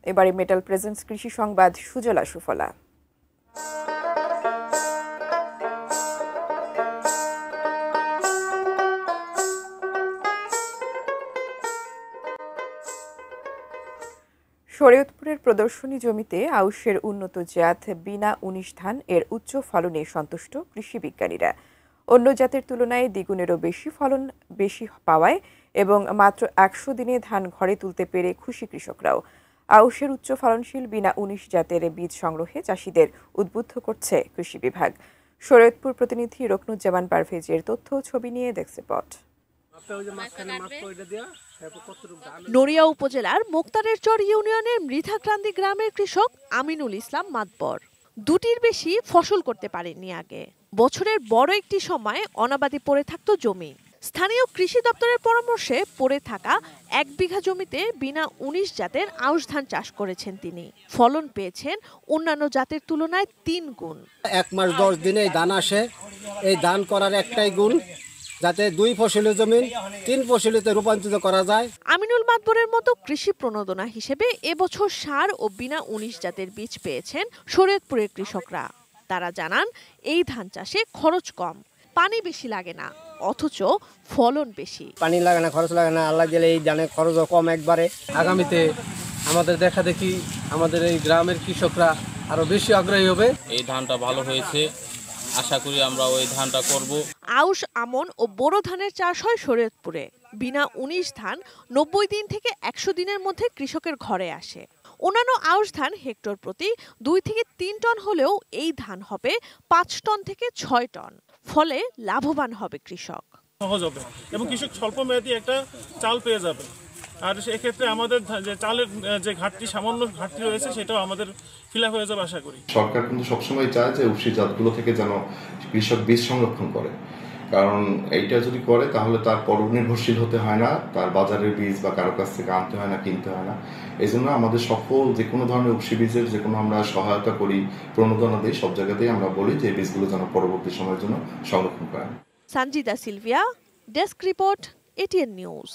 এবারে metal presence কৃষি সংবাদ সুজলা সুফলা। শরীয়তপুরের প্রদর্শনী জমিতে আউশের উন্নত জাত বিনা ১৯ ধান এর উচ্চ ফলনে সন্তুষ্ট কৃষি বিজ্ঞানীরা। অন্য জাতের তুলনায় দ্বিগুণেরও বেশি ফলন পাওয়ায় এবং মাত্র ১০০ দিনে ধান ঘরে তুলতে পেরে খুশি কৃষকরাও। আউশের উচ্চ ফলনশীল বিনা ১৯ জাতের বীজ সংগ্রহে চাষিদের উদ্বুদ্ধ করছে কৃষি বিভাগ। শরীয়তপুর প্রতিনিধি রকনুজ্জামান পারভেজের তথ্য ছবি নিয়ে ডেস্ক রিপোর্ট। নড়িয়া উপজেলার মোক্তারেরচর ইউনিয়নের মৃধাক্রান্তি গ্রামের কৃষক আমিনুল ইসলাম মাতবর দুটির বেশি ফসল করতে পারেননি আগে। বছরের বড় একটি সময় অনাবাদি পড়ে থাকতো জমি। স্থানীয় কৃষি দপ্তরের পরামর্শে পড়ে থাকা ১ বিঘা জমিতে বিনা ১৯ জাতের আউশ ধান চাষ করেছেন তিনি। ফলন পেয়েছেন অন্যান্য জাতের তুলনায় ৩ গুণ। ১ মাস ১০ দিনে এই ধান আসে। এই ধান করার একটাই গুণ, যাতে ২ ফসলি জমি ৩ ফসলিতে রূপান্তরিত করা যায়। আমিনুল মাতবরের মতো কৃষি প্রণোদনা হিসেবে এবছর সার ও বিনা ১৯ জাতের বীজ পেয়েছেন শরীয়তপুরের কৃষকরা। তারা জানান এই ধান চাষে খরচ কম, পানি বেশি লাগে না, অথচ ফলন বেশি। পানি লাগে না, খরচ লাগে না, আল্লাহ দিলে এই ধানের খরচও কম একবারে। আগামীতে আমাদের দেখা দেখি আমাদের এই গ্রামের কৃষকরা আরো বেশি আগ্রহী হবে। এই ধানটা ভালো হয়েছে, আশা করি আমরা ওই ধানটা করব। আউশ, আমন ও বোরো ধানের চাষ হয় শরীয়তপুরে। বিনা ১৯ ধান ৯০ দিন থেকে ১০০ দিনের মধ্যে কৃষকের ঘরে আসে। অন্যান্য আউশ ধান হেক্টর প্রতি ২ থেকে ৩ টন হলেও এই ধান হবে ৫ টন থেকে ৬ টন। ফলে লাভবান হবে কৃষক। সহজ হবে এবং কৃষক স্বল্প মেয়াদী একটা চাল পেয়ে যাবে। আর সেক্ষেত্রে আমাদের যে চালের যে সামান্য ঘাটতি রয়েছে সেটাও আমাদের ফিল আপ হয়ে যাবে আশা করি। সরকার কিন্তু সবসময় চায় যে উফশী জাতগুলো থেকে যেন কৃষক বীজ সংরক্ষণ করে, কারণ এইটা যদি করে তাহলে তার পরনির্ভরশীল হতে হয় না, তার বাজারের বীজ বা কারো কাছ থেকে আনতে হয় না, কিনতে হয় না। এই জন্য আমাদের সকল যে কোনো ধরনের উফশী বীজের যে কোনো আমরা সহায়তা করি, প্রণোদনা দিই, সব জায়গাতেই আমরা বলি যে এই বীজগুলো যেন পরবর্তী সময়ের জন্য সংরক্ষণ করেন। Sanjida Sylvia, desk report, ATN news.